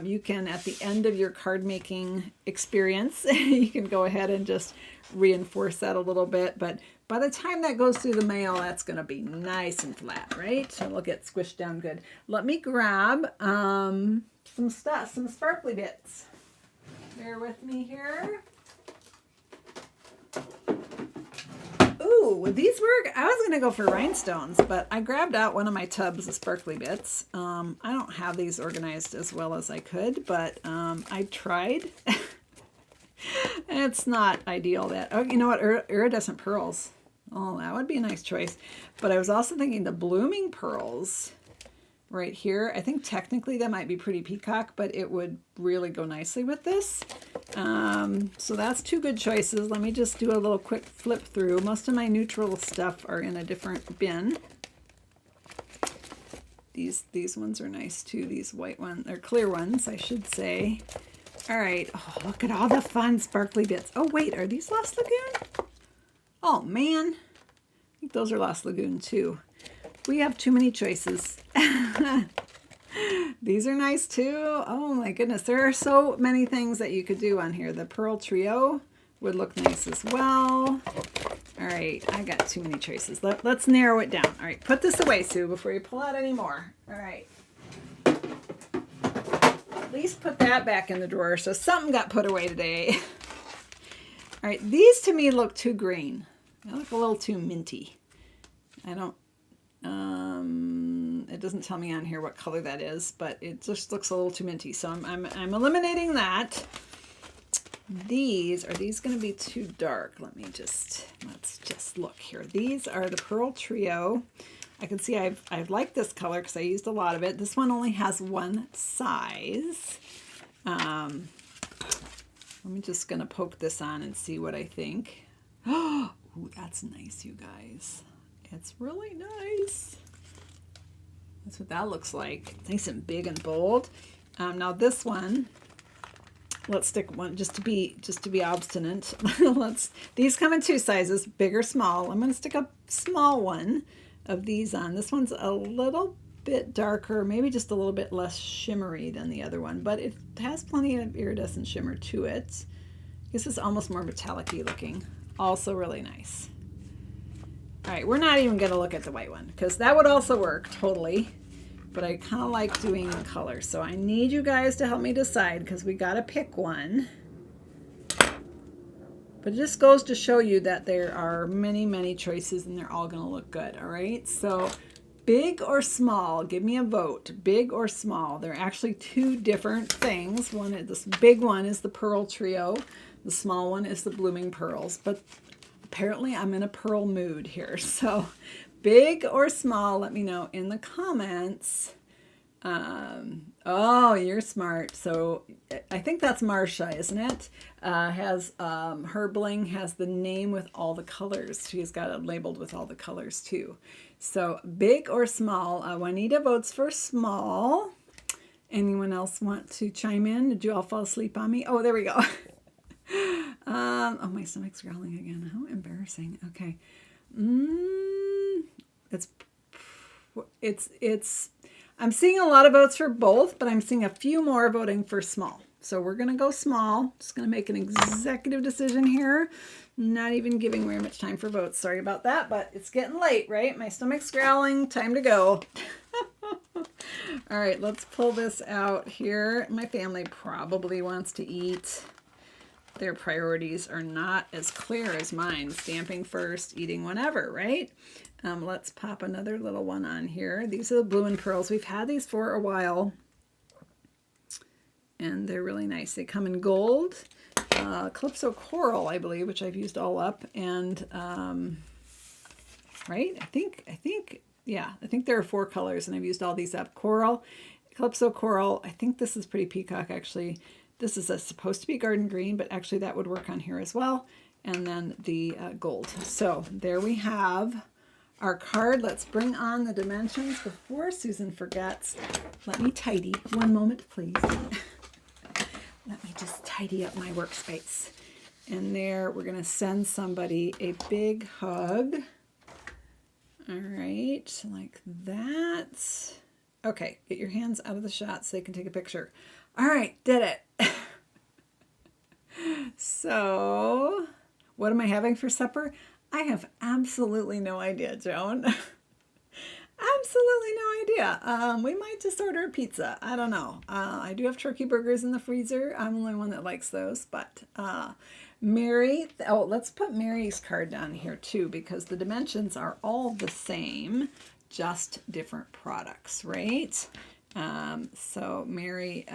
A: You can, at the end of your card making experience, you can go ahead and just reinforce that a little bit. But by the time that goes through the mail, that's going to be nice and flat, right? So it'll get squished down good. Let me grab some sparkly bits. Bear with me here. Ooh, would these work? I was going to go for rhinestones, but I grabbed out one of my tubs of sparkly bits. I don't have these organized as well as I could, but I tried. It's not ideal that, oh, you know what, iridescent pearls. Oh, that would be a nice choice. But I was also thinking the blooming pearls right here. I think technically that might be pretty peacock, but it would really go nicely with this. So that's two good choices. Let me just do a little quick flip through. Most of my neutral stuff are in a different bin. These ones are nice too. These white ones, or clear ones, I should say. All right. Oh, look at all the fun sparkly bits. Oh, wait, are these Lost Lagoon? Oh, man. I think those are Lost Lagoon too. We have too many choices. These are nice too. Oh my goodness. There are so many things that you could do on here. The Pearl Trio would look nice as well. All right. I got too many choices. Let's narrow it down. All right. Put this away, Sue, before you pull out any more. All right. At least put that back in the drawer. So something got put away today. All right. These to me look too green. They look a little too minty. I don't, it doesn't tell me on here what color that is, but it just looks a little too minty. So I'm eliminating that. Are these going to be too dark? Let's just look here. These are the Pearl Trio. I can see I've liked this color because I used a lot of it. This one only has one size. I'm just going to poke this on and see what I think. Oh, that's nice, you guys. It's really nice. That's what that looks like. Nice and big and bold. Now this one, let's stick one just to be obstinate. These come in two sizes, big or small. I'm going to stick a small one of these on. This one's a little bit darker, maybe just a little bit less shimmery than the other one, but it has plenty of iridescent shimmer to it. This is almost more metallic-y looking. Also really nice. All right, we're not even going to look at the white one because that would also work totally, but I kind of like doing the color. So I need you guys to help me decide because we got to pick one. But it just goes to show you that there are many, many choices and they're all going to look good. All right, so big or small, give me a vote. Big or small. They're actually two different things. This big one is the Pearl Trio. The small one is the Blooming Pearls. But apparently I'm in a pearl mood here. So big or small, let me know in the comments. Oh, you're smart. So I think that's Marsha, isn't it? Her bling has the name with all the colors. She's got it labeled with all the colors too. So big or small. Juanita votes for small. Anyone else want to chime in? Did you all fall asleep on me? Oh, there we go. Oh, my stomach's growling again. How embarrassing. Okay. I'm seeing a lot of votes for both, but I'm seeing a few more voting for small. So we're going to go small. Just going to make an executive decision here. Not even giving very much time for votes. Sorry about that, but it's getting late, right? My stomach's growling. Time to go. All right, let's pull this out here. My family probably wants to eat. their priorities are not as clear as mine. Stamping first, eating whenever, right? Let's pop another little one on here. These are the blue and pearls. We've had these for a while, and they're really nice. They come in gold, Calypso Coral, I believe, which I've used all up, and right? I think, yeah, I think there are 4 colors, and I've used all these up. Coral, Calypso Coral. I think this is pretty peacock, actually. This is supposed to be garden green, but actually that would work on here as well. And then the gold. So there we have our card. Let's bring on the dimensions before Susan forgets. Let me tidy. One moment, please. Let me just tidy up my workspace. And there, we're going to send somebody a big hug. All right, like that. Okay, get your hands out of the shot so they can take a picture. All right, did it. So, what am I having for supper? I have absolutely no idea, Joan. Absolutely no idea. We might just order a pizza. I don't know. I do have turkey burgers in the freezer. I'm the only one that likes those. But Mary, oh, let's put Mary's card down here too, because the dimensions are all the same, just different products, right? So Mary,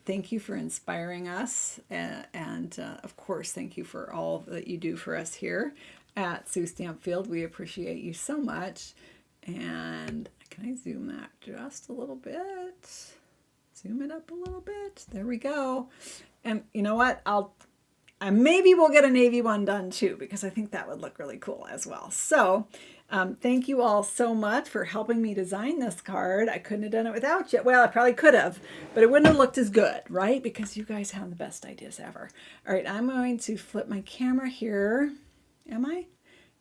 A: thank you for inspiring us. And of course, thank you for all that you do for us here at Sue Stampfield. We appreciate you so much. And can I zoom that just a little bit? Zoom it up a little bit. There we go. And you know what? Maybe we'll get a navy one done too, because I think that would look really cool as well. So thank you all so much for helping me design this card. I couldn't have done it without you. Well, I probably could have, but it wouldn't have looked as good, right? Because you guys have the best ideas ever. All right, I'm going to flip my camera here. Am I?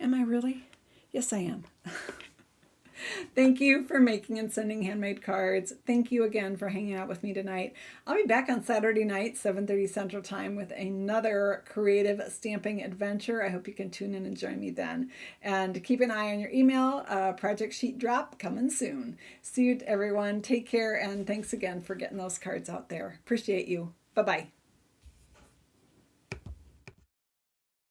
A: Am I really? Yes, I am. Thank you for making and sending handmade cards. Thank you again for hanging out with me tonight. I'll be back on Saturday night, 7:30 Central Time, with another creative stamping adventure. I hope you can tune in and join me then. And keep an eye on your email. Project sheet drop coming soon. See you, everyone. Take care, and thanks again for getting those cards out there. Appreciate you. Bye-bye.